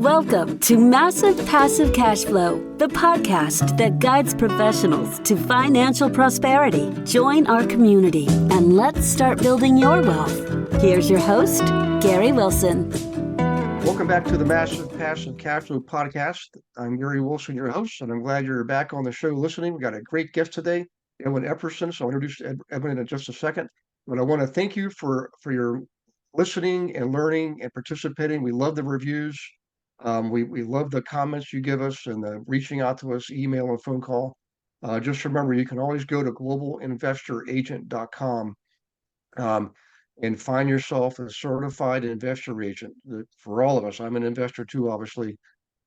Welcome to Massive Passive Cash Flow, the podcast that guides professionals to financial prosperity. Join our community and let's start building your wealth. Here's your host, Gary Wilson. Welcome back to the Massive Passive Cash Flow podcast. I'm Gary Wilson, your host, and I'm glad you're back on the show listening. We got a great guest today, Edwin Epperson. So I'll introduce Edwin in just a second. But I want to thank you for your listening and learning and participating. We love the reviews. We love the comments you give us and the reaching out to us, email and phone call. Just remember, you can always go to globalinvestoragent.com and find yourself a certified investor agent. For all of us, I'm an investor too, obviously.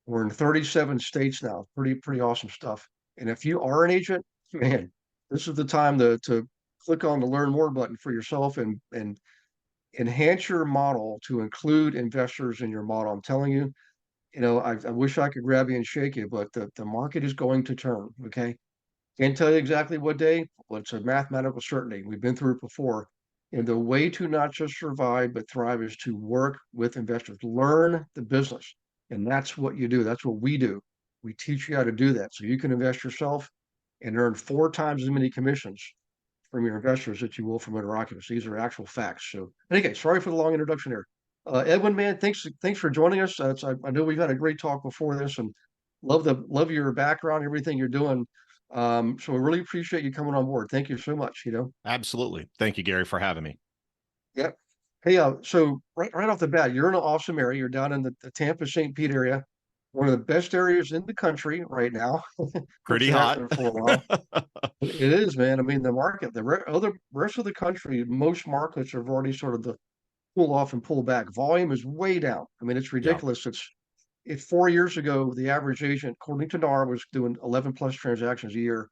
We're in 37 states now. Pretty awesome stuff. And if you are an agent, man, this is the time to click on the Learn More button for yourself and enhance your model to include investors in your model. I'm telling you, I wish I could grab you and shake you, but the market is going to turn, okay? Can't tell you exactly what day, but it's a mathematical certainty. We've been through it before. And the way to not just survive, but thrive is to work with investors, learn the business. And that's what you do. That's what we do. We teach you how to do that. So you can invest yourself and earn 4 times as many commissions from your investors that you will from owner occupants. These are actual facts. So anyway, sorry for the long introduction here. Edwin, man, thanks for joining us. I know we've had a great talk before this, and love your background, everything you're doing. So we really appreciate you coming on board. Thank you so much. Absolutely. Thank you, Gary, for having me. Yep. Hey, so right off the bat, you're in an awesome area. You're down in the Tampa St. Pete area, one of the best areas in the country right now. Pretty hot for a while. It is, man. I mean, the market, the rest of the country, most markets have already sort of pull off and pull back. Volume is way down. I mean, it's ridiculous. Yeah. It's 4 years ago, the average agent, according to NAR, was doing 11 plus transactions a year.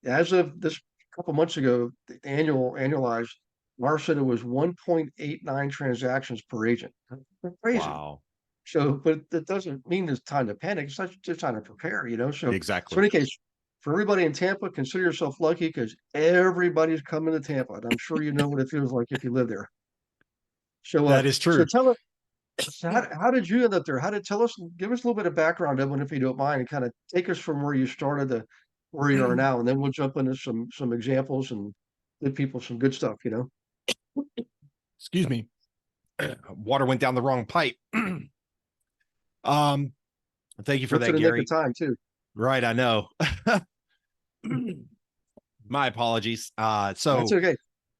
As of this couple months ago, the annualized, NAR said it was 1.89 transactions per agent. That's crazy. Wow. So, but that doesn't mean it's time to panic. It's not just time to prepare, So exactly. So in any case, for everybody in Tampa, consider yourself lucky because everybody's coming to Tampa. And I'm sure you know what it feels like if you live there. So that is true. So tell us, how did you end up there? Give us a little bit of background, Edwin, if you don't mind, and kind of take us from where you started to where you are now, and then we'll jump into some examples and give people some good stuff. Excuse me. Water went down the wrong pipe. Thank you for that, Gary. Nick of time too. Right, I know. My apologies. So that's okay.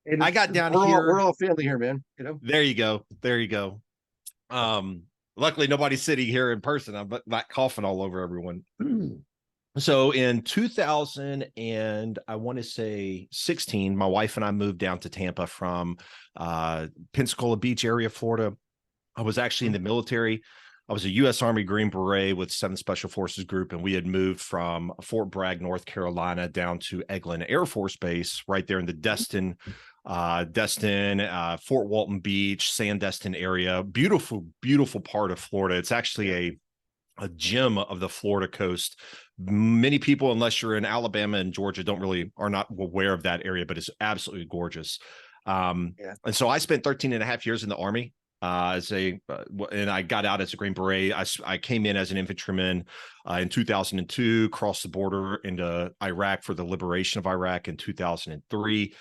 And I got down here. We're all family here, man. There you go. Luckily, nobody's sitting here in person. I'm not coughing all over everyone. So in 2000 and I want to say 16, my wife and I moved down to Tampa from Pensacola Beach area, Florida. I was actually in the military. I was a U.S. Army Green Beret with 7th Special Forces Group, and we had moved from Fort Bragg, North Carolina, down to Eglin Air Force Base, right there in the Destin, Fort Walton Beach, Sandestin area. Beautiful, beautiful part of Florida. It's actually a gem of the Florida coast. Many people, unless you're in Alabama and Georgia, are not aware of that area, but it's absolutely gorgeous. And so I spent 13 and a half years in the Army. And I got out as a Green Beret. I came in as an infantryman in 2002, crossed the border into Iraq for the liberation of Iraq in 2003,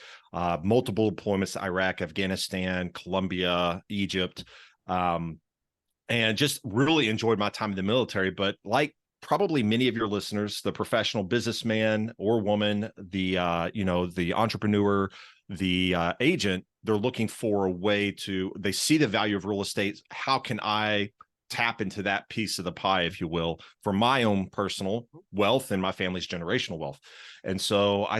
multiple deployments to Iraq, Afghanistan, Colombia, Egypt, and just really enjoyed my time in the military. But like probably many of your listeners, the professional businessman or woman, the entrepreneur, the agent, they're looking for a way they see the value of real estate. How can I tap into that piece of the pie, if you will, for my own personal wealth and my family's generational wealth? And so I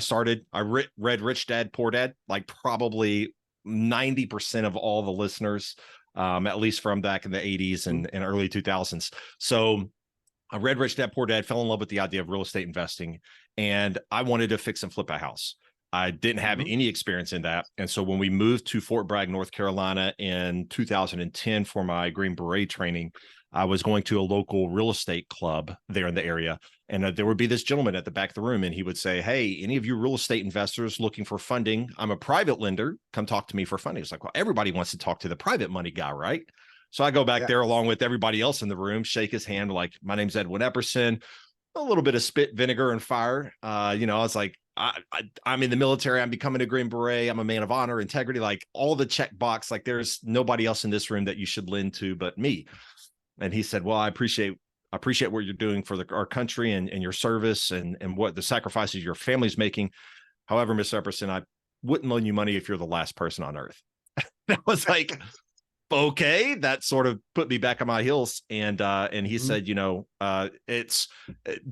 read Rich Dad, Poor Dad, like probably 90% of all the listeners, at least from back in the 80s and early 2000s. So I read Rich Dad, Poor Dad, fell in love with the idea of real estate investing, and I wanted to fix and flip a house. I didn't have any experience in that. And so when we moved to Fort Bragg, North Carolina in 2010 for my Green Beret training, I was going to a local real estate club there in the area. And there would be this gentleman at the back of the room, and he would say, "Hey, any of you real estate investors looking for funding? I'm a private lender. Come talk to me for funding." It's like, well, everybody wants to talk to the private money guy, right? So I go back Yeah. there along with everybody else in the room, shake his hand, like, my name's Edwin Epperson, a little bit of spit, vinegar, and fire. I was like, I'm in the military. I'm becoming a Green Beret. I'm a man of honor, integrity, like all the check box. Like, there's nobody else in this room that you should lend to but me. And he said, well, I appreciate what you're doing for our country and your service and what the sacrifices your family's making. However, Mr. Epperson, I wouldn't loan you money if you're the last person on earth. That was like, okay, that sort of put me back on my heels. And he said, it's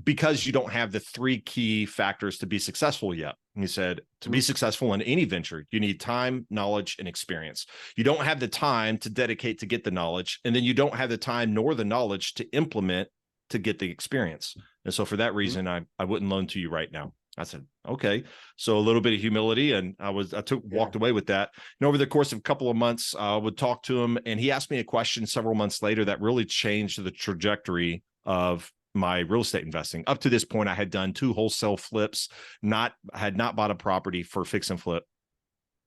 because you don't have the three key factors to be successful yet. And he said, to be successful in any venture, you need time, knowledge, and experience. You don't have the time to dedicate to get the knowledge, and then you don't have the time nor the knowledge to implement to get the experience. And so for that reason, I wouldn't loan to you right now. I said, okay. So a little bit of humility, and walked away with that. And over the course of a couple of months, I would talk to him, and he asked me a question several months later that really changed the trajectory of my real estate investing. Up to this point, I had done 2 wholesale flips, had not bought a property for fix and flip.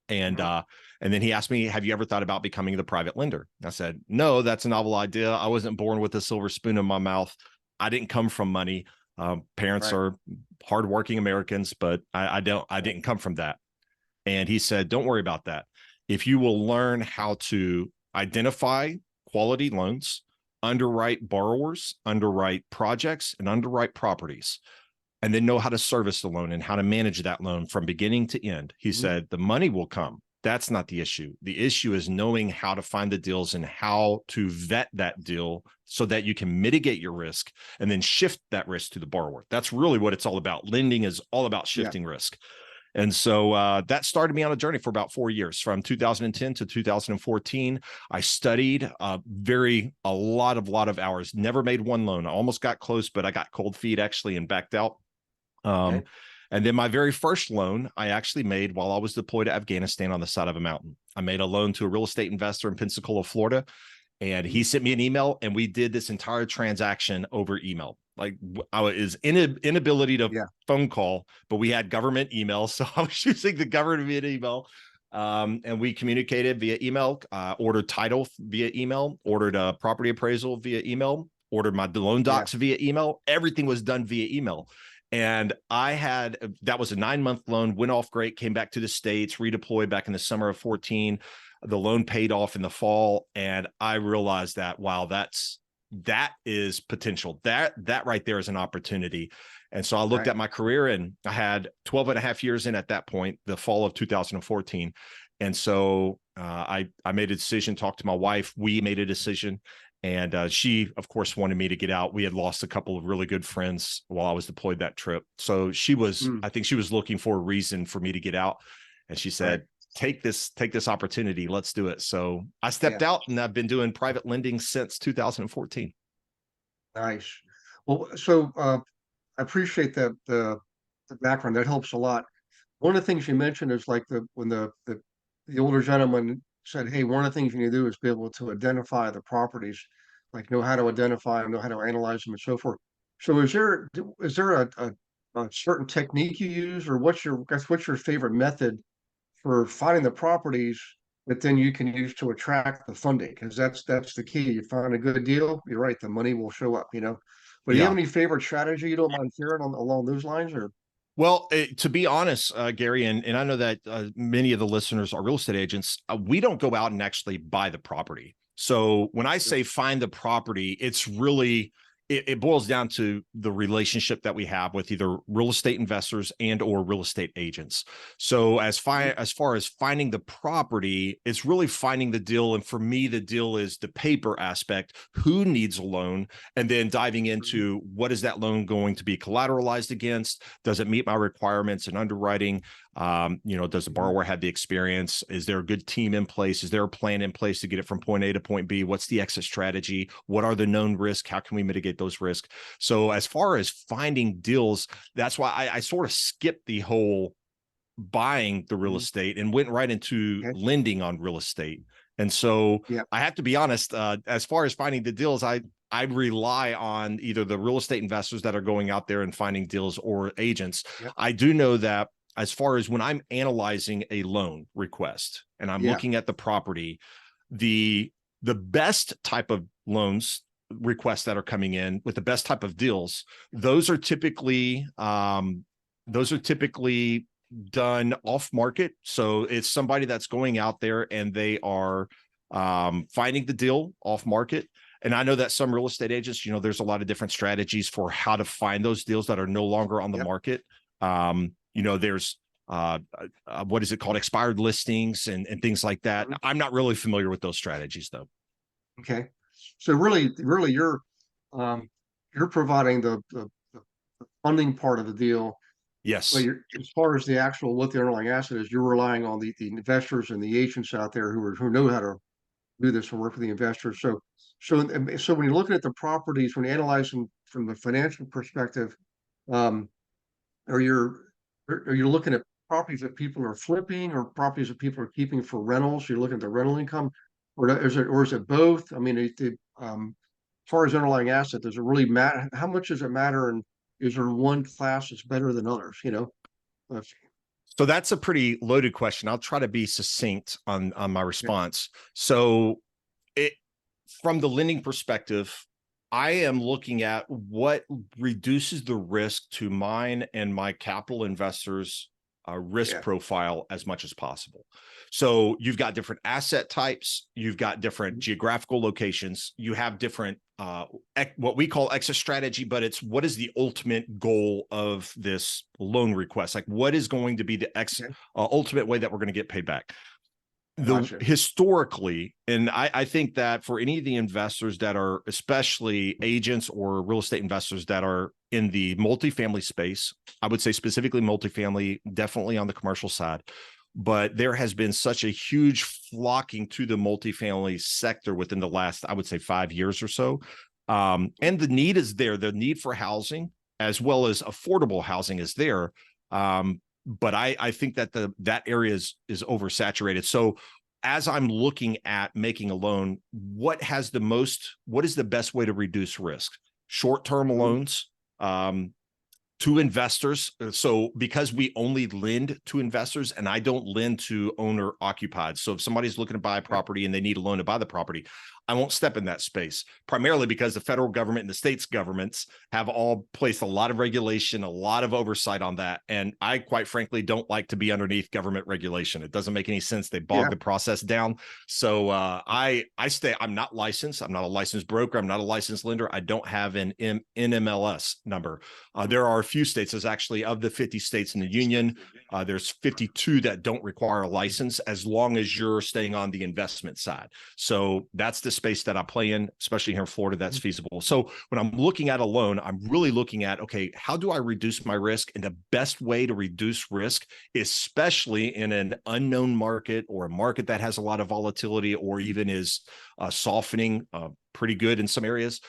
And then he asked me, have you ever thought about becoming the private lender? I said, no, that's a novel idea. I wasn't born with a silver spoon in my mouth. I didn't come from money. Parents are hardworking Americans, but I didn't come from that. And he said, don't worry about that. If you will learn how to identify quality loans, underwrite borrowers, underwrite projects, and underwrite properties, and then know how to service the loan and how to manage that loan from beginning to end, he said, the money will come. That's not the issue. The issue is knowing how to find the deals and how to vet that deal so that you can mitigate your risk and then shift that risk to the borrower. That's really what it's all about. Lending is all about shifting risk. And so that started me on a journey for about 4 years, from 2010 to 2014. I studied a lot of hours, never made one loan. I almost got close, but I got cold feet actually and backed out. And then my very first loan I actually made while I was deployed to Afghanistan on the side of a mountain. I made a loan to a real estate investor in Pensacola, Florida, and he sent me an email, and we did this entire transaction over email. Like, I was inability to phone call, but we had government email, so I was using the government email, and we communicated via email. Ordered title via email, ordered a property appraisal via email, ordered my loan docs via email. Everything was done via email. And that was a 9-month loan, went off great, came back to the States, redeployed back in the summer of 14. The loan paid off in the fall. And I realized that, wow, that is potential. That right there is an opportunity. And so I looked at my career, and I had 12 and a half years in at that point, the fall of 2014. And so I made a decision, talked to my wife. We made a decision. And she, of course, wanted me to get out. We had lost a couple of really good friends while I was deployed that trip. So she was, I think she was looking for a reason for me to get out. And she said, take this opportunity. Let's do it. So I stepped out, and I've been doing private lending since 2014. Nice. Well, so I appreciate that the background. That helps a lot. One of the things you mentioned is like when the older gentleman said, hey, one of the things you need to do is be able to identify the properties, like know how to identify them, know how to analyze them, and so forth. So is there a certain technique you use, or what's your favorite method for finding the properties that then you can use to attract the funding? Because that's the key. You find a good deal, you're right, the money will show up, But do you have any favorite strategy you don't mind sharing along those lines, or? Well, to be honest, Gary, and I know that many of the listeners are real estate agents, we don't go out and actually buy the property. So when I say find the property, it's really, it boils down to the relationship that we have with either real estate investors and or real estate agents. So as far as finding the property, it's really finding the deal. And for me, the deal is the paper aspect, who needs a loan, and then diving into what is that loan going to be collateralized against? Does it meet my requirements in underwriting? Does the borrower have the experience? Is there a good team in place? Is there a plan in place to get it from point A to point B? What's the exit strategy? What are the known risks? How can we mitigate those risks? So as far as finding deals, that's why I sort of skipped the whole buying the real estate and went right into lending on real estate. And so I have to be honest, as far as finding the deals, I rely on either the real estate investors that are going out there and finding deals or agents. I do know that as far as when I'm analyzing a loan request and I'm looking at the property, the The best type of loans requests that are coming in with the best type of deals, those are typically done off market. So it's somebody that's going out there and they are finding the deal off market. And I know that some real estate agents, there's a lot of different strategies for how to find those deals that are no longer on the market. There's what is it called? Expired listings and things like that. I'm not really familiar with those strategies though. Okay. So really you're providing the funding part of the deal. Yes. Well, as far as the actual what the underlying asset is, you're relying on the investors and the agents out there who know how to do this and work with the investors. So when you're looking at the properties, when you analyze them from the financial perspective, um, are you looking at properties that people are flipping or properties that people are keeping for rentals? You're looking at the rental income, or is it both? I mean, as far as underlying asset, does it really matter? How much does it matter? And is there one class that's better than others? So that's a pretty loaded question. I'll try to be succinct on my response. So from the lending perspective, I am looking at what reduces the risk to mine and my capital investors' risk profile as much as possible. So you've got different asset types, you've got different geographical locations, you have different what we call exit strategy, but it's what is the ultimate goal of this loan request? Like what is going to be the ultimate way that we're going to get paid back? Historically, and I think that for any of the investors that are especially agents or real estate investors that are in the multifamily space, I would say specifically multifamily, definitely on the commercial side, but there has been such a huge flocking to the multifamily sector within the last, I would say 5 years or so. And the need is there. The need for housing as well as affordable housing is there. But I think that that area is oversaturated. So as I'm looking at making a loan, what is the best way to reduce risk? Short-term loans to investors. So because we only lend to investors and I don't lend to owner occupied. So if somebody's looking to buy a property and they need a loan to buy the property, I won't step in that space, primarily because the federal government and the states governments have all placed a lot of regulation, a lot of oversight on that. And I quite frankly don't like to be underneath government regulation. It doesn't make any sense. They bog the process down. So I'm not licensed. I'm not a licensed broker. I'm not a licensed lender. I don't have an NMLS number. There are a few states. There's actually, of the 50 states in the union, there's 52 that don't require a license as long as you're staying on the investment side. So that's the space that I play in, especially here in Florida, that's feasible. So when I'm looking at a loan, I'm really looking at, okay, how do I reduce my risk? And the best way to reduce risk, especially in an unknown market or a market that has a lot of volatility or even is softening pretty good in some areas,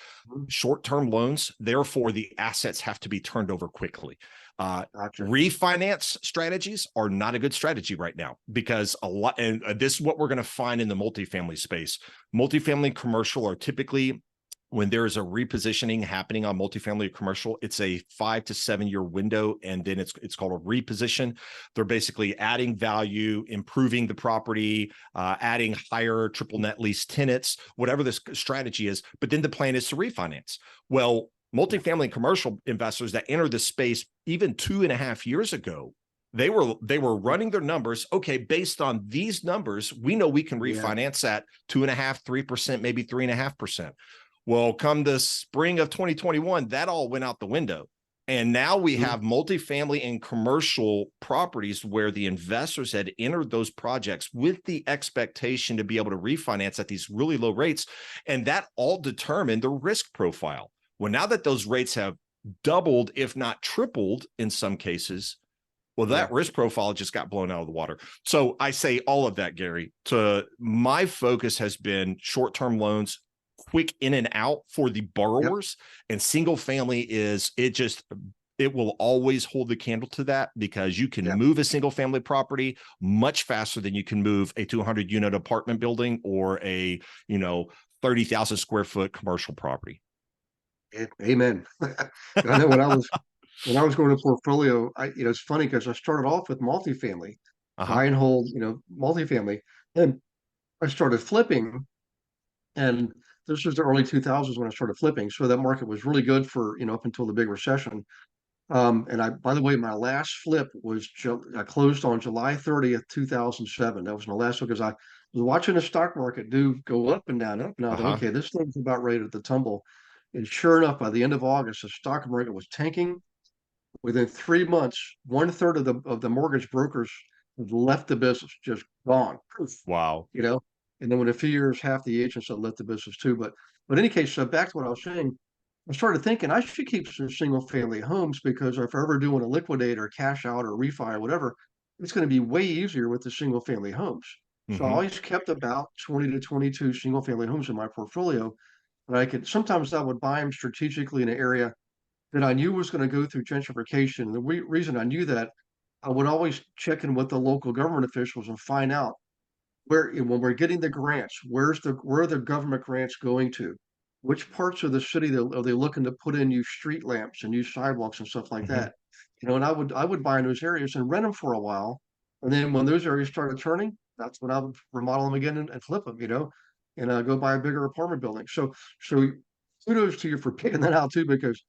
short-term loans, therefore the assets have to be turned over quickly. Refinance strategies are not a good strategy right now because and this is what we're going to find in the multifamily space. Multifamily commercial are typically, when there is a repositioning happening on multifamily commercial, it's a 5 to 7 year window, and then it's called a reposition. They're basically adding value, improving the property, adding higher triple net lease tenants, whatever this strategy is. But then the plan is to refinance. Well, multifamily commercial investors that entered the space even 2.5 years ago, they were running their numbers. Okay, based on these numbers, we know we can refinance at 2.5%, 3%, maybe 3.5%. Well, come the spring of 2021, that all went out the window. And now we have multifamily and commercial properties where the investors had entered those projects with the expectation to be able to refinance at these really low rates. And that all determined the risk profile. Well, now that those rates have doubled, if not tripled in some cases, well, that risk profile just got blown out of the water. So I say all of that, Gary, my focus has been short-term loans, quick in and out for the borrowers, and single family it will always hold the candle to that because you can move a single family property much faster than you can move a 200 unit apartment building or a 30,000 square foot commercial property. Amen. I know when I was going to portfolio, it's funny because I started off with multifamily, buy and hold, multifamily, and I started flipping. And this was the early 2000s when I started flipping. So that market was really good for, up until the big recession. And by the way, my last flip was, I closed on July 30th, 2007. That was my last one because I was watching the stock market go up and down, up and down. I thought, Uh-huh. okay, this thing's about ready to tumble. And sure enough, by the end of August, the stock market was tanking. Within 3 months, one third of the mortgage brokers had left the business, just gone. Poof, Wow. you know. And then within a few years, half the agents had left the business too. But in any case, so back to what I was saying, I started thinking I should keep some single family homes because if I'm ever doing a liquidate or cash out or refi or whatever, it's going to be way easier with the single family homes. So I Hmm. always kept about 20 to 22 single family homes in my portfolio. And sometimes I would buy them strategically in an area that I knew was going to go through gentrification. And the reason I knew that, I would always check in with the local government officials and find out when we're getting the grants, where are the government grants going to? Which parts of the city are they looking to put in new street lamps and new sidewalks and stuff like Hmm. that? And I would buy in those areas and rent them for a while, and then when those areas started turning, that's when I would remodel them again and flip them, and go buy a bigger apartment building. So kudos to you for picking that out too, because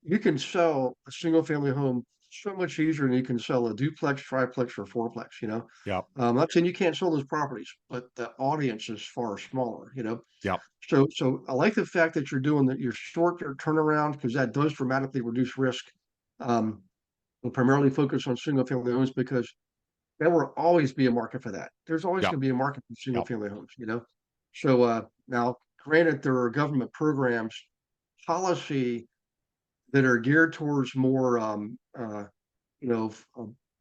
you can sell a single family home so much easier than you can sell a duplex, triplex, or fourplex. Yep. I'm not saying you can't sell those properties, but the audience is far smaller. Yep. So I like the fact that you're doing that, your short-term turnaround, because that does dramatically reduce risk. We'll primarily focus on single family homes because there will always be a market for that. There's always Yep. going to be a market for single Yep. family homes. So now, granted, there are government programs, policy that are geared towards more you know,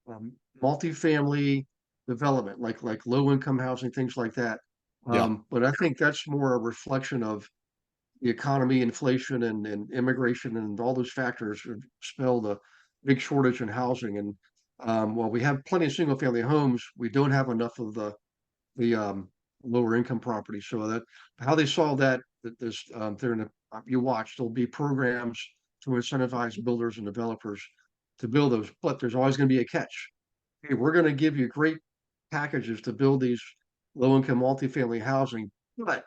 um, multifamily development, like low income housing, things like that. Yeah. But I think that's more a reflection of the economy, inflation, and immigration, and all those factors have spelled a big shortage in housing. And while we have plenty of single family homes, we don't have enough of the lower income properties. So that how they solve that this they're in you watch, there'll be programs to incentivize builders and developers to build those, but there's always going to be a catch. Hey, we're going to give you great packages to build these low income multifamily housing, but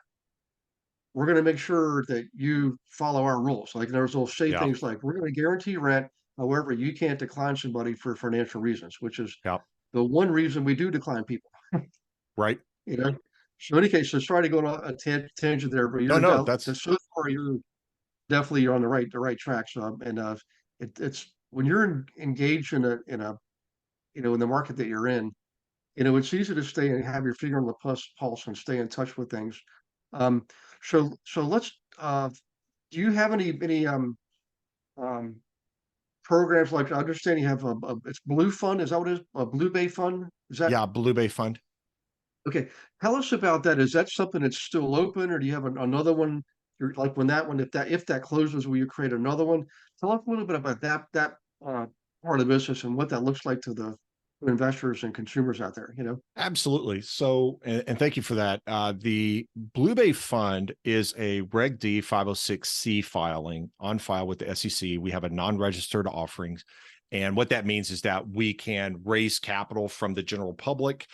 we're going to make sure that you follow our rules. Like there's they'll say Yeah. things like, we're going to guarantee rent. However, you can't decline somebody for financial reasons, which is Yep. the one reason we do decline people. Right. you know. So in any case, so sorry to go on a tangent there, but No, you're no, down that's so far. You're definitely you're on the right track. So and it's when you're engaged in the market that you're in, it's easy to stay and have your finger on the pulse and stay in touch with things. Um, so let's. Do you have any um programs, like I understand you have it's Blue Fund? Is that what it is? A Blue Bay Fund? Is that yeah, Blue Bay Fund. okay? Tell us about that. Is that something that's still open, or do you have another one? You're like when that one, if that closes, will you create another one? Tell us a little bit about that uh, part of the business and what that looks like to investors and consumers out there. Absolutely. So, and thank you for that. The Blue Bay Fund is a Reg D 506C filing on file with the SEC. We have a non-registered offerings. And what that means is that we can raise capital from the general public,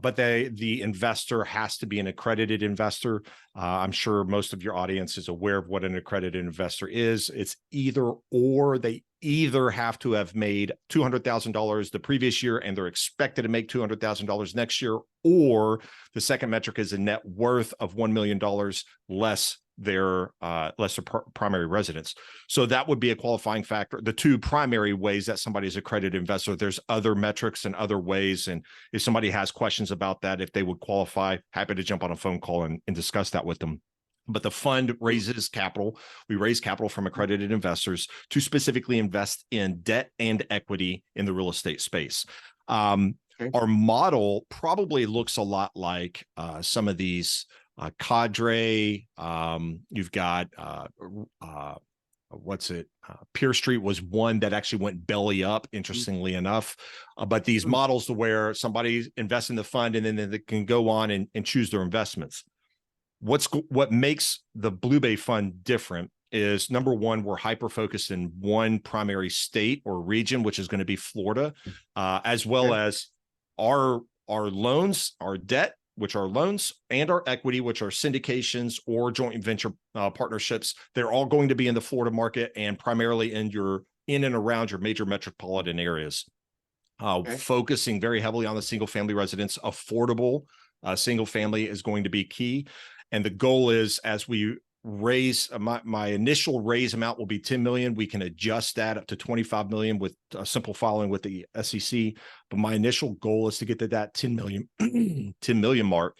but the investor has to be an accredited investor. I'm sure most of your audience is aware of what an accredited investor is. It's either or. They either have to have made $200,000 the previous year and they're expected to make $200,000 next year, or the second metric is a net worth of $1 million less their primary residence. So that would be a qualifying factor. The two primary ways that somebody is accredited investor. There's other metrics and other ways. And if somebody has questions about that, if they would qualify, happy to jump on a phone call and discuss that with them. But the fund raises capital. We raise capital from accredited investors to specifically invest in debt and equity in the real estate space. Okay. Our model probably looks a lot like some of these Cadre. You've got Pier Street was one that actually went belly up, interestingly enough. But these models to where somebody invests in the fund and then they can go on and choose their investments. What makes the Blue Bay Fund different is, number one, we're hyper focused in one primary state or region, which is going to be Florida, as well as our loans, our debt which are loans, and our equity, which are syndications or joint venture partnerships. They're all going to be in the Florida market and primarily in and around your major metropolitan areas. Focusing very heavily on the single family residence. Affordable single family is going to be key. And the goal is, as we raise, my initial raise amount will be 10 million. We can adjust that up to 25 million with a simple following with the SEC. But my initial goal is to get to that 10 million, 10 million mark.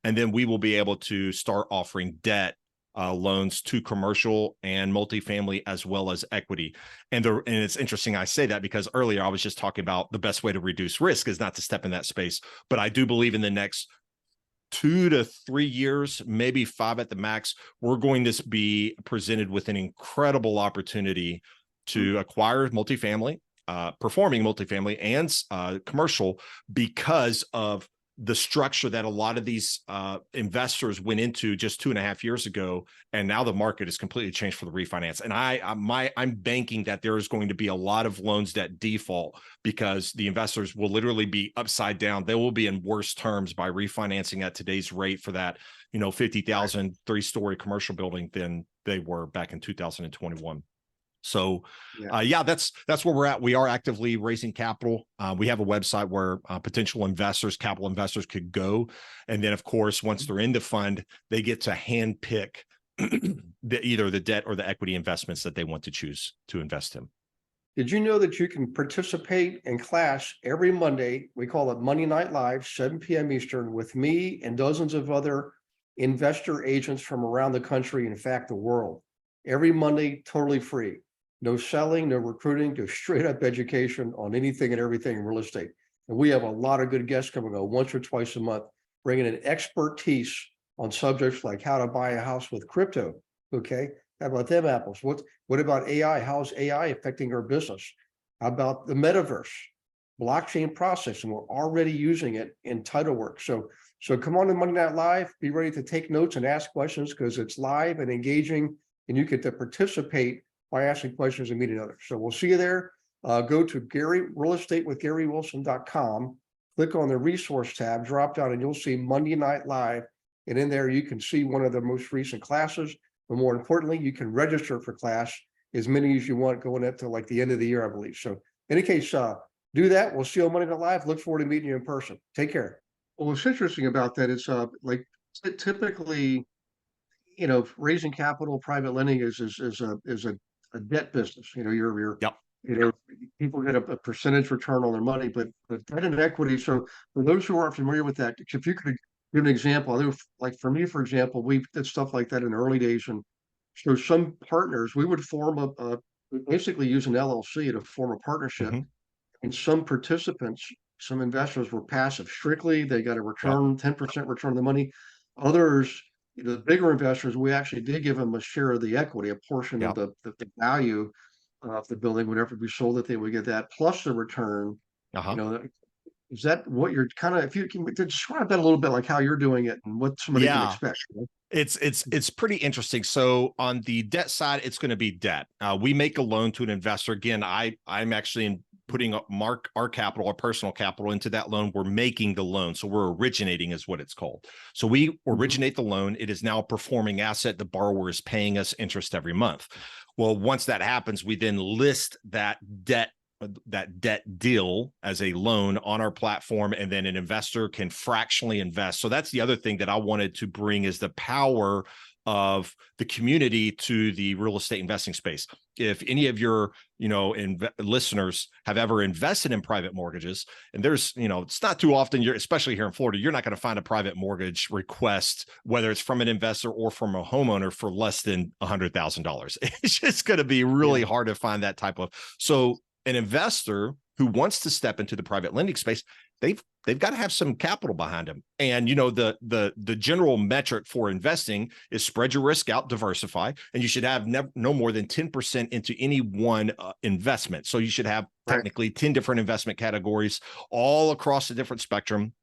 And then we will be able to start offering debt loans to commercial and multifamily as well as equity. And it's interesting I say that because earlier I was just talking about the best way to reduce risk is not to step in that space. But I do believe in the next 2 to 3 years, maybe 5 at the max, we're going to be presented with an incredible opportunity to acquire multifamily, performing multifamily and commercial because of the structure that a lot of these investors went into just 2.5 years ago, and now the market has completely changed for the refinance. And I'm banking that there is going to be a lot of loans that default because the investors will literally be upside down. They will be in worse terms by refinancing at today's rate for that, 50,000 3-story commercial building than they were back in 2021. So, that's where we're at. We are actively raising capital. We have a website where potential investors, capital investors could go. And then, of course, once they're in the fund, they get to handpick either the debt or the equity investments that they want to choose to invest in. Did you know that you can participate in class every Monday? We call it Monday Night Live, 7 p.m. Eastern, with me and dozens of other investor agents from around the country, in fact, the world. Every Monday, totally free. No selling, no recruiting, just straight up education on anything and everything in real estate. And we have a lot of good guests coming on once or twice a month, bringing in expertise on subjects like how to buy a house with crypto. Okay. How about them apples? What about AI? How's AI affecting our business? How about the metaverse, blockchain processing? We're already using it in title work. So come on to Monday Night Live, be ready to take notes and ask questions because it's live and engaging, and you get to participate by asking questions and meeting others. So we'll see you there. Go to realestatewithgarywilson.com, click on the resource tab, drop down, and you'll see Monday Night Live. And in there, you can see one of the most recent classes. But more importantly, you can register for class as many as you want going up to like the end of the year, I believe. So in any case, do that. We'll see you on Monday Night Live. Look forward to meeting you in person. Take care. Well, what's interesting about that is like typically, raising capital, private lending is a debt business. You're Yep. People get a percentage return on their money, but debt and equity. So for those who aren't familiar with that, if you could give an example, like for me, for example, we did stuff like that in the early days, and so some partners we would form basically use an LLC to form a partnership, and some participants, some investors were passive strictly. They got a return, 10% return on the money. Others, the bigger investors, we actually did give them a share of the equity, a portion of the value of the building. Whenever we sold it, they would get that plus the return. Is that what you're kind of, if you can describe that a little bit, like how you're doing it and what somebody can expect? It's pretty interesting. So on the debt side, it's going to be debt. We make a loan to an investor. Again, I'm actually putting our capital, our personal capital into that loan. We're making the loan. So we're originating is what it's called. So we originate the loan. It is now a performing asset. The borrower is paying us interest every month. Well, once that happens, we then list that debt deal as a loan on our platform, and then an investor can fractionally invest. So that's the other thing that I wanted to bring is the power of the community to the real estate investing space. If any of your, listeners have ever invested in private mortgages, and there's, it's not too often, especially here in Florida, you're not going to find a private mortgage request, whether it's from an investor or from a homeowner, for less than $100,000. It's just going to be really hard to find that type of. So an investor who wants to step into the private lending space, they've got to have some capital behind them. And the general metric for investing is spread your risk out, diversify, and you should have no more than 10% into any one investment. So you should have technically 10 different investment categories all across the different spectrum.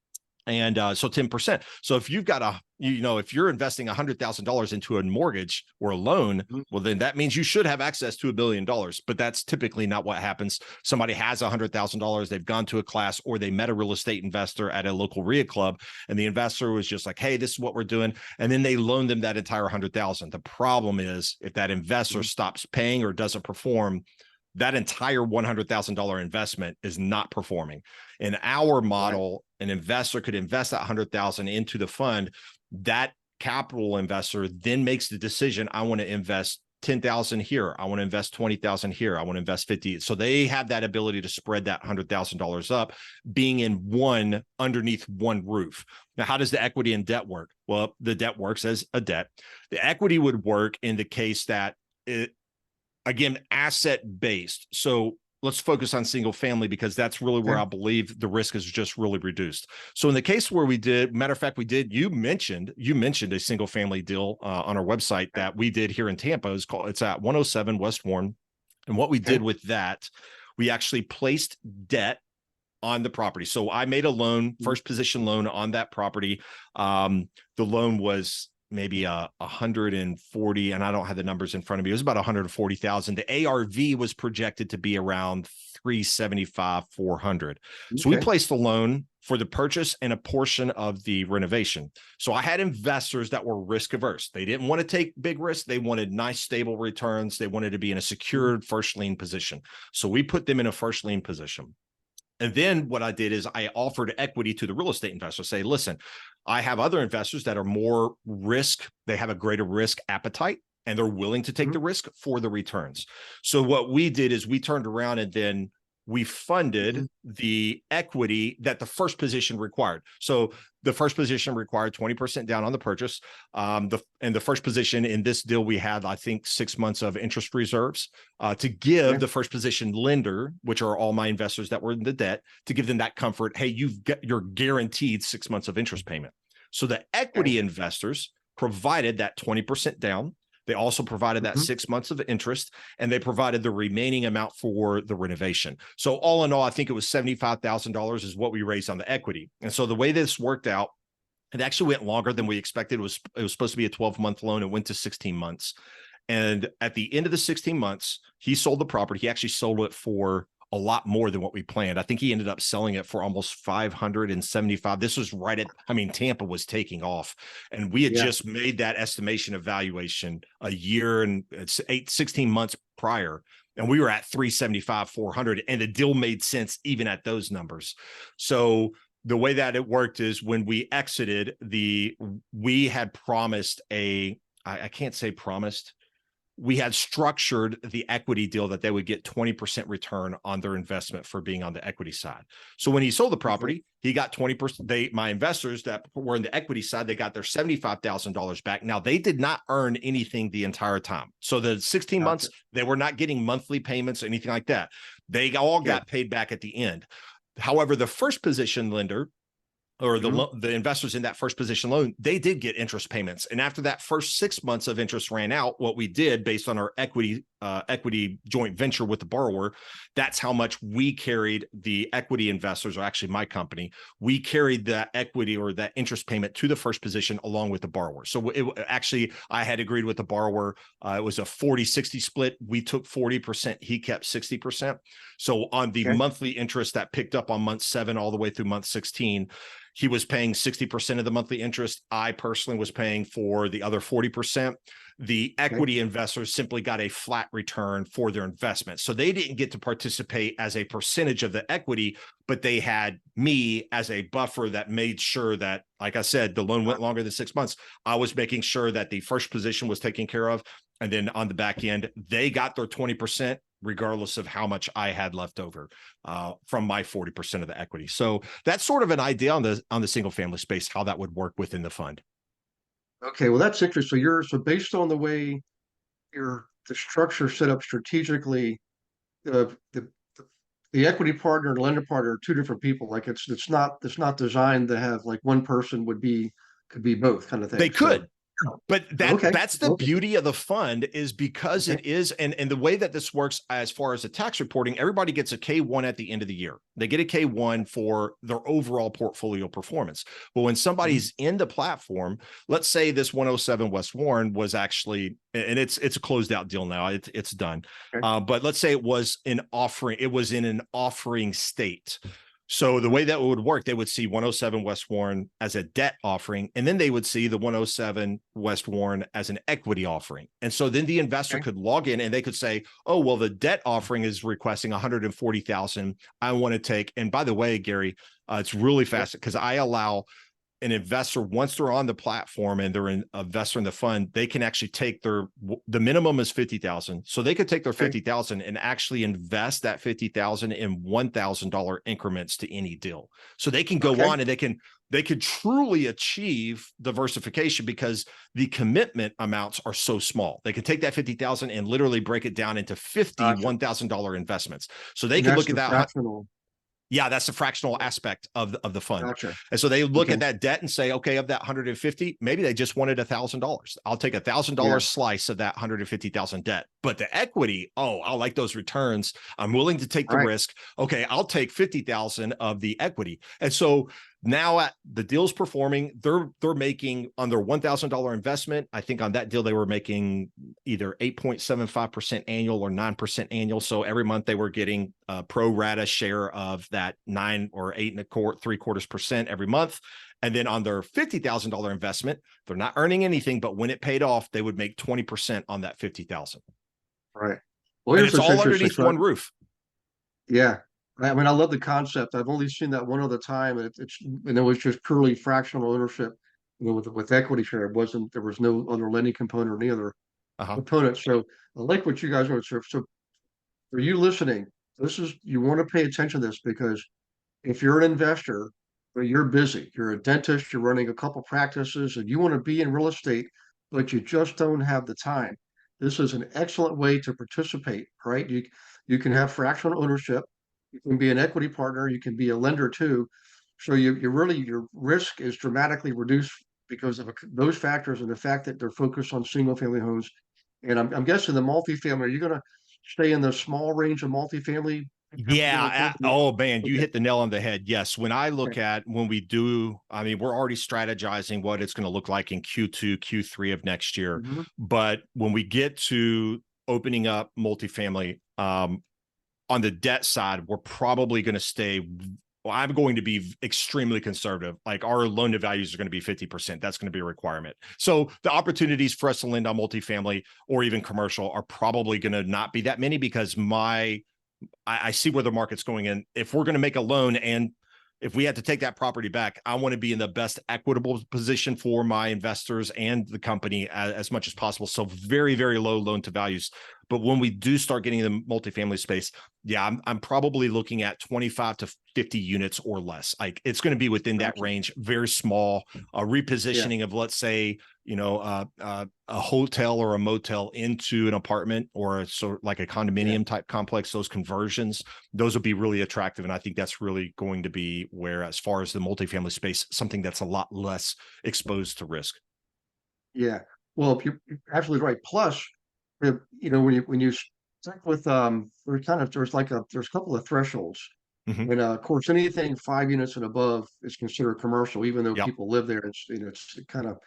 And so 10%. So if you've got if you're investing $100,000 into a mortgage or a loan, well, then that means you should have access to $1 billion. But that's typically not what happens. Somebody has $100,000, they've gone to a class, or they met a real estate investor at a local RIA club, and the investor was just like, hey, this is what we're doing. And then they loan them that entire $100,000. The problem is if that investor stops paying or doesn't perform, that entire $100,000 investment is not performing. In our model, an investor could invest that $100,000 into the fund. That capital investor then makes the decision, I want to invest 10,000 here. I want to invest 20,000 here. I want to invest 50. So they have that ability to spread that $100,000 up, being in underneath one roof. Now, how does the equity and debt work? Well, the debt works as a debt. The equity would work in the case that again, asset-based. So let's focus on single family, because that's really where I believe the risk is just really reduced. So in the case where matter of fact, you mentioned a single family deal on our website that we did here in Tampa. It's at 107 West Warren. And what we did with that, we actually placed debt on the property. So I made a loan, first position loan on that property. The loan was maybe 140, and I don't have the numbers in front of me. It was about 140,000. The ARV was projected to be around 375, 400. So we placed the loan for the purchase and a portion of the renovation. So I had investors that were risk averse. They didn't want to take big risks. They wanted nice, stable returns. They wanted to be in a secured first lien position. So we put them in a first lien position. And then what I did is I offered equity to the real estate investor. Say, listen, I have other investors that are more risk. They have a greater risk appetite, and they're willing to take the risk for the returns. So what we did is we turned around and then we funded the equity that the first position required. So the first position required 20% down on the purchase. The first position in this deal, we had, I think, 6 months of interest reserves to give the first position lender, which are all my investors that were in the debt, to give them that comfort. Hey, you're guaranteed 6 months of interest payment. So the equity investors provided that 20% down. They also provided that 6 months of interest, and they provided the remaining amount for the renovation. So all in all, I think it was $75,000 is what we raised on the equity. And so the way this worked out, it actually went longer than we expected. It was supposed to be a 12-month loan. It went to 16 months. And at the end of the 16 months, he sold the property. He actually sold it for a lot more than what we planned. I think he ended up selling it for almost 575. This was Tampa was taking off, and we had just made that estimation evaluation a year and 16 months prior. And we were at 375, 400, and the deal made sense even at those numbers. So the way that it worked is when we exited, we had promised I can't say promised. We had structured the equity deal that they would get 20% return on their investment for being on the equity side. So when he sold the property, he got 20%. My investors that were in the equity side, they got their $75,000 back. Now, they did not earn anything the entire time. So the 16 months, they were not getting monthly payments or anything like that. They all got paid back at the end. However, the first position lender, or the investors in that first position loan, they did get interest payments. And after that first 6 months of interest ran out, what we did based on our equity joint venture with the borrower, that's how much we carried the equity investors, or actually my company, we carried that equity or that interest payment to the first position along with the borrower. So I had agreed with the borrower. It was a 40-60 split. We took 40%. He kept 60%. So on the monthly interest that picked up on month 7 all the way through month 16, he was paying 60% of the monthly interest. I personally was paying for the other 40%. The equity investors simply got a flat return for their investment. So they didn't get to participate as a percentage of the equity, but they had me as a buffer that made sure that, like I said, the loan went longer than 6 months. I was making sure that the first position was taken care of. And then on the back end, they got their 20%, regardless of how much I had left over from my 40% of the equity. So that's sort of an idea on the single family space, how that would work within the fund. Okay, well, that's interesting. So based on the way the structure set up strategically, the the equity partner and lender partner are two different people. Like it's not designed to have like one person could be both kind of thing. They could. But Okay. that's the Okay. beauty of the fund, is because Okay. it is, and the way that this works as far as the tax reporting, everybody gets a K1 at the end of the year. They get a K1 for their overall portfolio performance. But when somebody's in the platform, let's say this 107 West Warren was actually, and it's a closed out deal now, it's done. Okay. But let's say it was in an offering state. So the way that would work, they would see 107 West Warren as a debt offering, and then they would see the 107 West Warren as an equity offering. And so then the investor Okay. could log in and they could say, oh, well, the debt offering is requesting 140,000. I want to take, and by the way, Gary, it's really fast because I allow an investor, once they're on the platform and they're an investor in the fund, they can actually take the minimum is 50,000. So they could take their 50,000 and actually invest that 50,000 in $1,000 increments to any deal. So they can go on and they could truly achieve diversification because the commitment amounts are so small. They can take that 50,000 and literally break it down into 50 $1,000 investments. So they can look at that. Fractional. Yeah, that's the fractional aspect of the fund. Gotcha. And so they look at that debt and say, okay, of that 150, maybe they just wanted $1,000. I'll take $1,000 slice of that 150,000 debt. But the equity, oh, I like those returns. I'm willing to take the risk. Okay, I'll take 50,000 of the equity. And so now the deal's performing, they're making on their $1,000 investment. I think on that deal, they were making either 8.75% annual or 9% annual. So every month they were getting a pro rata share of that 9 or 8.75% every month. And then on their $50,000 investment, they're not earning anything, but when it paid off, they would make 20% on that 50,000. Right. Well, and it's all underneath one roof. Yeah. I mean, I love the concept. I've only seen that one other time, and it was just purely fractional ownership, with equity share. There was no other lending component or any other component. So I like what you guys are. So for you listening, you want to pay attention to this, because if you're an investor, but you're busy, you're a dentist, you're running a couple practices, and you want to be in real estate, but you just don't have the time. This is an excellent way to participate, right? You can have fractional ownership. You can be an equity partner. You can be a lender too. So your risk is dramatically reduced because of those factors, and the fact that they're focused on single family homes. And I'm guessing the multifamily, are you going to stay in the small range of multifamily? Yeah. Oh man, you hit the nail on the head. Yes. When I look at when we do, I mean, we're already strategizing what it's going to look like in Q2, Q3 of next year. But when we get to opening up multifamily, on the debt side, we're probably going to stay. Well, I'm going to be extremely conservative. Like our loan to values are going to be 50%. That's going to be a requirement. So the opportunities for us to lend on multifamily or even commercial are probably going to not be that many, because I see where the market's going in. If we're going to make a loan and if we had to take that property back, I want to be in the best equitable position for my investors and the company as much as possible. So very, very low loan to values. But when we do start getting in the multifamily space, yeah, I'm probably looking at 25 to 50 units or less. Like it's going to be within that range, very small, repositioning of, let's say, a hotel or a motel into an apartment or sort of like a condominium type complex. Those conversions, those would be really attractive. And I think that's really going to be where, as far as the multifamily space, something that's a lot less exposed to risk. Yeah. Well, you're absolutely right. Plus, when you stick with there's a couple of thresholds. And of course, anything 5 units and above is considered commercial, even though people live there. It's kind of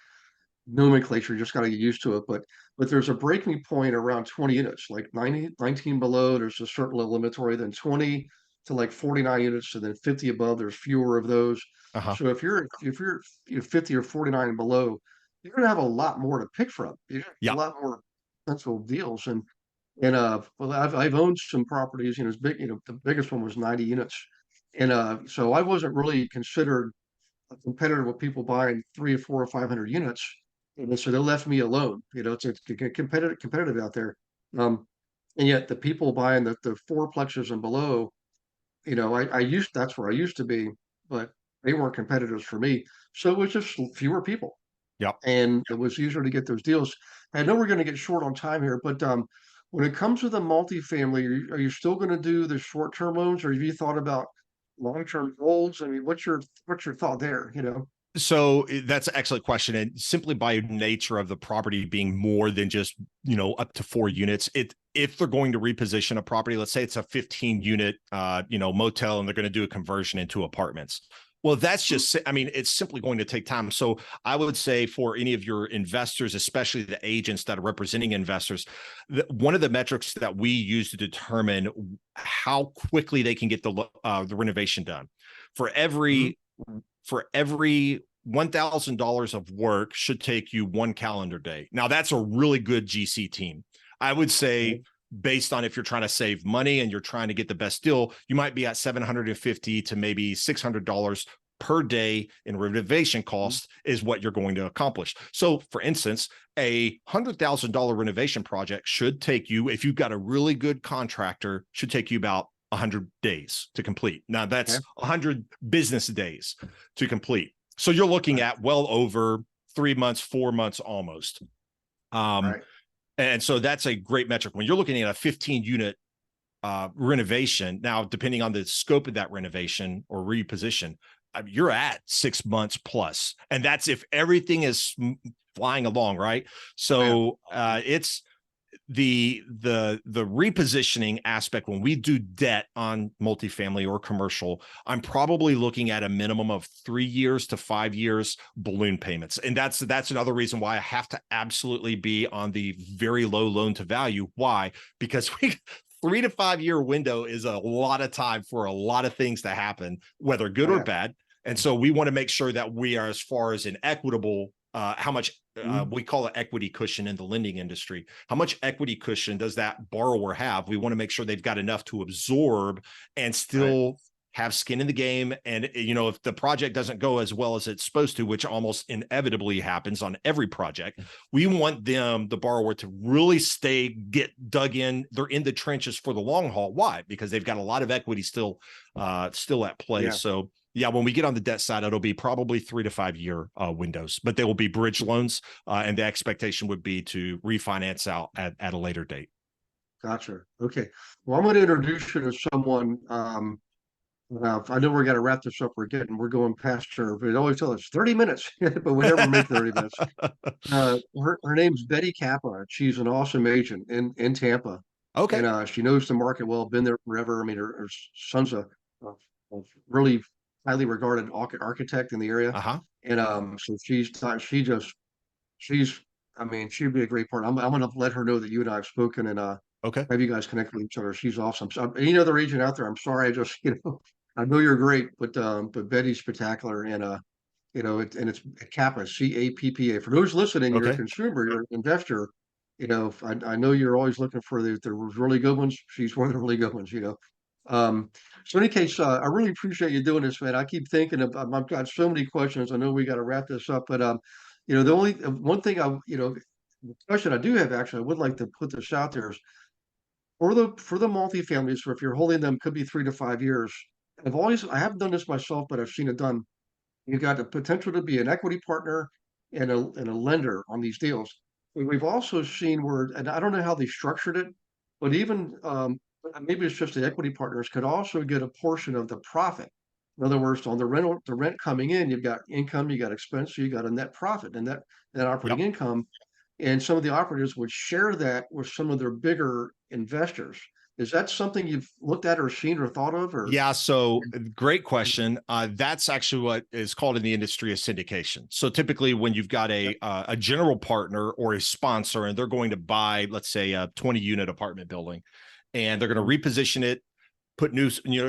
nomenclature. You just got to get used to it. But there's a breaking point around 20 units, like 19 below. There's a certain level inventory. Then 20 to like 49 units, and then 50 above. There's fewer of those. So if you're 50 or 49 and below, you're going to have a lot more to pick from. You have a lot more potential deals. Well, I've owned some properties. It's big. The biggest one was 90 units, and so I wasn't really considered a competitor with people buying 3 or 4 or 500 units. And so they left me alone. It's competitive out there. And yet the people buying the fourplexes and below, that's where I used to be, but they weren't competitors for me. So it was just fewer people. Yep. And it was easier to get those deals. I know we're going to get short on time here, but when it comes to the multifamily, are you still going to do the short-term loans, or have you thought about long-term holds? I mean, what's your thought there? So that's an excellent question. And simply by nature of the property being more than just, up to 4 units, if they're going to reposition a property, let's say it's a 15 unit, motel, and they're going to do a conversion into apartments. Well, that's just, it's simply going to take time. So I would say for any of your investors, especially the agents that are representing investors, one of the metrics that we use to determine how quickly they can get the renovation done, for every $1,000 of work should take you 1 calendar day. Now, that's a really good GC team. I would say, based on if you're trying to save money and you're trying to get the best deal, you might be at $750 to maybe $600 per day in renovation cost is what you're going to accomplish. So, for instance, a $100,000 renovation project should take you, if you've got a really good contractor, should take you about 100 days to complete. Now that's 100 business days to complete. So you're looking at well over 3 months, 4 months almost. And so that's a great metric. When you're looking at a 15 unit renovation, now, depending on the scope of that renovation or reposition, you're at 6 months plus. And that's if everything is flying along, right? So it's the repositioning aspect. When we do debt on multifamily or commercial, I'm probably looking at a minimum of 3 years to 5 years balloon payments. And that's another reason why I have to absolutely be on the very low loan to value. Why? Because 3 to 5 year window is a lot of time for a lot of things to happen, whether good or bad. And so we want to make sure that we are, as far as an equitable, how much we call it equity cushion in the lending industry. How much equity cushion does that borrower have? We want to make sure they've got enough to absorb and still have skin in the game. And, if the project doesn't go as well as it's supposed to, which almost inevitably happens on every project, we want the borrower to really get dug in. They're in the trenches for the long haul. Why? Because they've got a lot of equity still at play. So when we get on the debt side, it'll be probably 3 to 5 year windows, but they will be bridge loans. And the expectation would be to refinance out at a later date. Gotcha. Okay. Well, I'm going to introduce you to someone. I know we're going to wrap this up. We're going past her, but it always tell us 30 minutes, but we never make 30 minutes. Her name's Betty Kappa. She's an awesome agent in Tampa. Okay. And she knows the market well, been there forever. I mean, her son's a really highly regarded architect in the area. And so she'd be a great partner. I'm going to let her know that you and I have spoken, and have you guys connect with each other. She's awesome. So any other agent out there, I'm sorry, I know you're great, but Betty's spectacular, and it's Kappa, CAPPA. For those listening, you're a consumer, you're an investor. I know you're always looking for the really good ones. She's one of the really good ones. So in any case, I really appreciate you doing this, man. I keep thinking I've got so many questions. I know we got to wrap this up, but the only one thing the question I do have, actually, I would like to put this out there, is for the multifamilies, or if you're holding them, could be 3 to 5 years. I haven't done this myself, but I've seen it done. You've got the potential to be an equity partner and a lender on these deals. We've also seen where, and I don't know how they structured it, but even maybe it's just the equity partners could also get a portion of the profit. In other words, on the rent coming in, you've got income, you got expense, so you got a net profit and that operating income. And some of the operators would share that with some of their bigger investors. Is that something you've looked at or seen or thought of? Yeah, so great question. That's actually what is called in the industry a syndication. So typically when you've got a general partner or a sponsor, and they're going to buy, let's say, a 20-unit apartment building, and they're going to reposition it,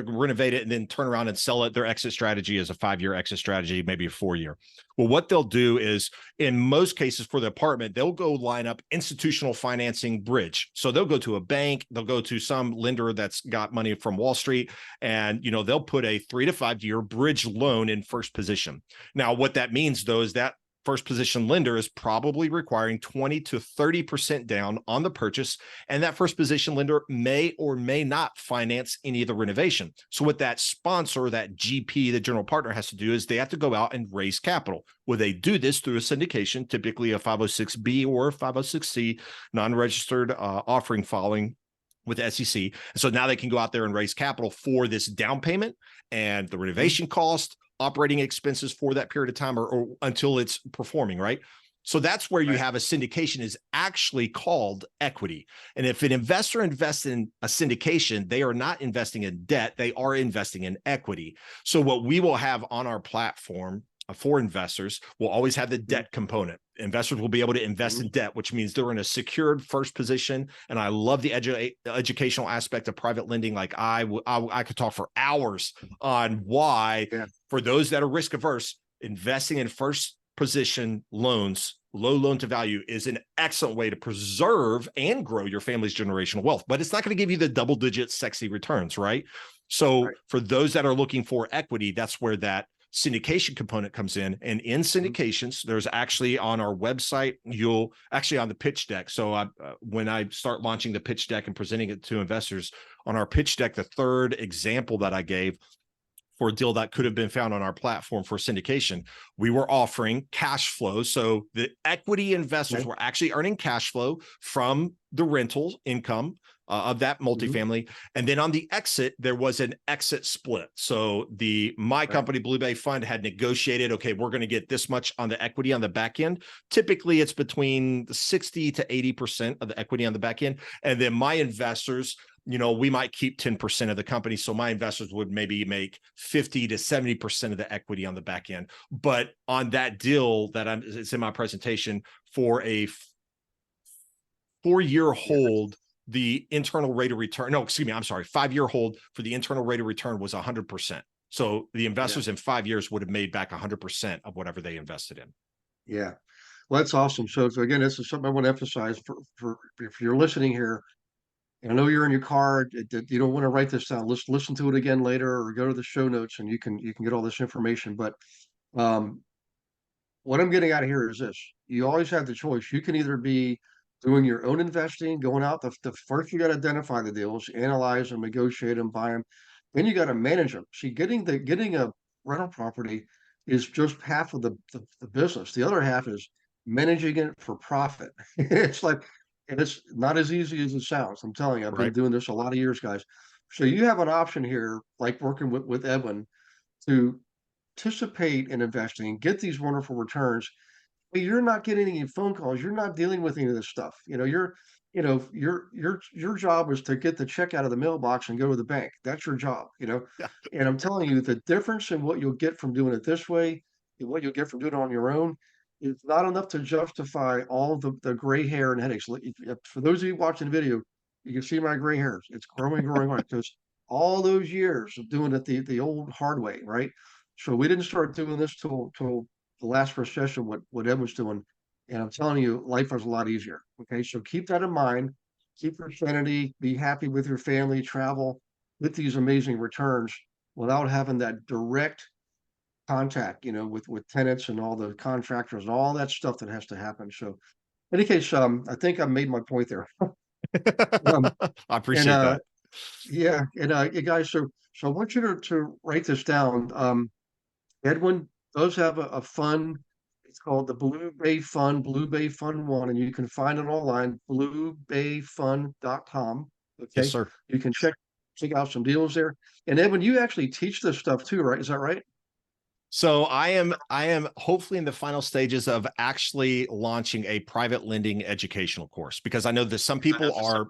renovate it, and then turn around and sell it. Their exit strategy is a 5-year exit strategy, maybe a 4-year. Well, what they'll do is, in most cases for the apartment, they'll go line up institutional financing bridge. So they'll go to a bank, they'll go to some lender that's got money from Wall Street, and they'll put a 3 to 5 year bridge loan in first position. Now, what that means, though, is that first position lender is probably requiring 20 to 30% down on the purchase, and that first position lender may or may not finance any of the renovation. So what that sponsor, that GP, the general partner, has to do is they have to go out and raise capital. Well, they do this through a syndication, typically a 506B or 506C, non-registered offering filing with the SEC. And so now they can go out there and raise capital for this down payment and the renovation cost, operating expenses for that period of time or until it's performing, right? So that's where you have a syndication is actually called equity. And if an investor invests in a syndication, they are not investing in debt, they are investing in equity. So what we will have on our platform for investors will always have the debt component. Investors will be able to invest in debt, which means they're in a secured first position. And I love the educational aspect of private lending. Like I could talk for hours on why, for those that are risk averse, investing in first position loans, low loan to value, is an excellent way to preserve and grow your family's generational wealth. But it's not going to give you the double-digit sexy returns, right? So for those that are looking for equity, that's where that syndication component comes in. And in syndications, there's actually on our website, you'll actually on the pitch deck. So when I start launching the pitch deck and presenting it to investors on our pitch deck, the third example that I gave for a deal that could have been found on our platform for syndication, we were offering cash flow. So the equity investors were actually earning cash flow from the rental income of that multifamily. And then on the exit, there was an exit split. So my company, Blue Bay Fund, had negotiated, okay, we're going to get this much on the equity on the back end. Typically, it's between 60 to 80% of the equity on the back end. And then my investors, we might keep 10% of the company. So my investors would maybe make 50 to 70% of the equity on the back end. But on that deal it's in my presentation, for a 4-year hold, the internal rate of return, 5-year hold for the internal rate of return was 100%. So the investors in 5 years would have made back 100% of whatever they invested in. Yeah. Well, that's awesome. So again, this is something I want to emphasize for if you're listening here. I know you're in your car. You don't want to write this down. Let's listen to it again later, or go to the show notes, and you can get all this information. But what I'm getting out of here is this: you always have the choice. You can either be doing your own investing, going out. The first, you got to identify the deals, analyze them, negotiate them, buy them. Then you got to manage them. See, getting a rental property is just half of the business. The other half is managing it for profit. It's like, and it's not as easy as it sounds. I'm telling you, I've been doing this a lot of years, guys. So you have an option here, like working with Edwin, to participate in investing, get these wonderful returns. But you're not getting any phone calls. You're not dealing with any of this stuff. Your job is to get the check out of the mailbox and go to the bank. That's your job. And I'm telling you, the difference in what you'll get from doing it this way and what you'll get from doing it on your own is not enough to justify all the gray hair and headaches. For those of you watching the video, you can see my gray hairs. It's growing because all those years of doing it the old hard way, right? So we didn't start doing this till the last recession, what Ed was doing. And I'm telling you, life was a lot easier. Okay. So keep that in mind. Keep your sanity, be happy with your family, travel with these amazing returns without having that direct contact, with tenants and all the contractors and all that stuff that has to happen. So in any case, I think I made my point there. I appreciate that. Yeah. And you guys, so I want you to write this down. Edwin does have a fund. It's called the Blue Bay Fund, Blue Bay Fund 1, and you can find it online, bluebayfund.com. Okay. Yes, sir. You can check out some deals there. And Edwin, you actually teach this stuff too, right? Is that right? So I am hopefully in the final stages of actually launching a private lending educational course, because I know that some people are,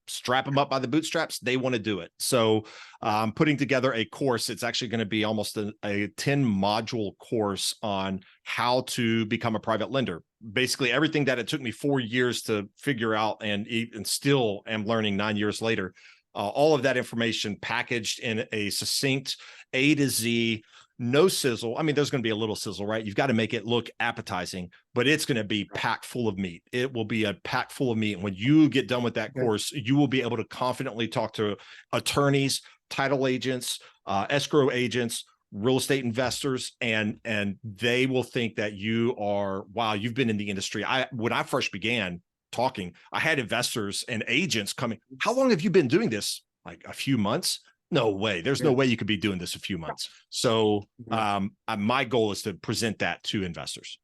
strap them up by the bootstraps. They want to do it. So I'm putting together a course. It's actually going to be almost a 10-module course on how to become a private lender. Basically everything that it took me 4 years to figure out and still am learning 9 years later. All of that information packaged in a succinct A to Z, no sizzle. I mean, there's going to be a little sizzle, right? You've got to make it look appetizing, but it's going to be packed full of meat. It will be a pack full of meat. And when you get done with that course, you will be able to confidently talk to attorneys, title agents, escrow agents, real estate investors, and they will think that you've been in the industry. When I first began talking, I had investors and agents coming. How long have you been doing this? Like a few months? No way. There's no way you could be doing this a few months. So my goal is to present that to investors.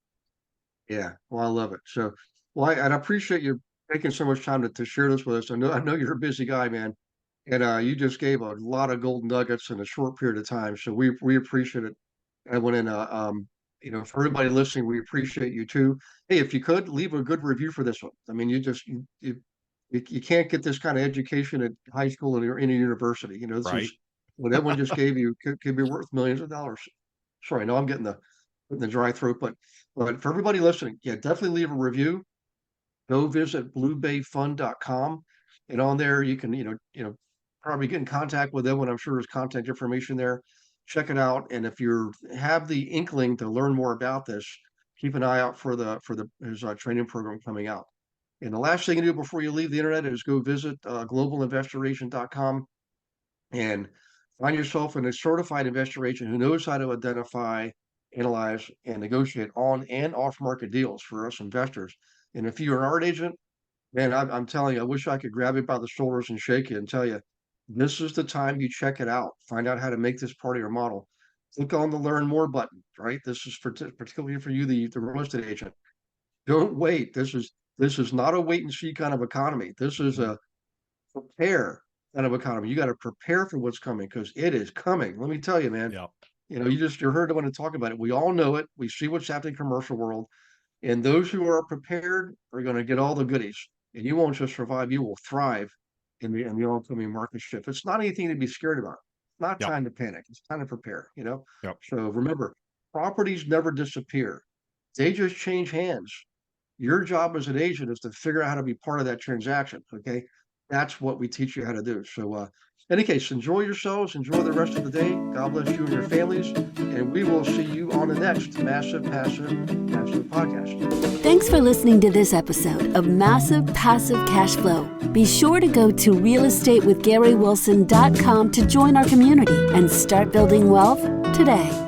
Yeah. Well, I love it. So, and I appreciate you taking so much time to share this with us. I know you're a busy guy, man. And you just gave a lot of gold nuggets in a short period of time. So we appreciate it. I went in, for everybody listening, we appreciate you too. Hey, if you could leave a good review for this one. I mean, you can't get this kind of education at high school or in a university. This is Right. what everyone just gave you could be worth millions of dollars. Sorry, no, I'm getting the dry throat, but for everybody listening, yeah, definitely leave a review. Go visit bluebayfund.com, and on there you can, probably get in contact with them, and I'm sure there's contact information there. Check it out, and if you have the inkling to learn more about this, keep an eye out for his training program coming out. And the last thing to do before you leave the internet is go visit globalinvestoragent.com and find yourself a certified investor agent who knows how to identify, analyze, and negotiate on and off market deals for us investors. And if you're an art agent, man, I'm telling you, I wish I could grab you by the shoulders and shake you and tell you, this is the time you check it out. Find out how to make this part of your model. Click on the learn more button, right? This is particularly for you, the real estate agent. Don't wait. This is not a wait and see kind of economy. This is a prepare kind of economy. You got to prepare for what's coming because it is coming. Let me tell you, man. Yeah. You heard when I talk about it. We all know it. We see what's happening in the commercial world. And those who are prepared are going to get all the goodies. And you won't just survive, you will thrive in the oncoming market shift. It's not anything to be scared about. It's not Yeah. time to panic. It's time to prepare, Yeah. So remember, properties never disappear. They just change hands. Your job as an agent is to figure out how to be part of that transaction. Okay. That's what we teach you how to do. So, in any case, enjoy yourselves, enjoy the rest of the day. God bless you and your families. And we will see you on the next Massive Passive podcast. Thanks for listening to this episode of Massive Passive Cash Flow. Be sure to go to realestatewithgarywilson.com to join our community and start building wealth today.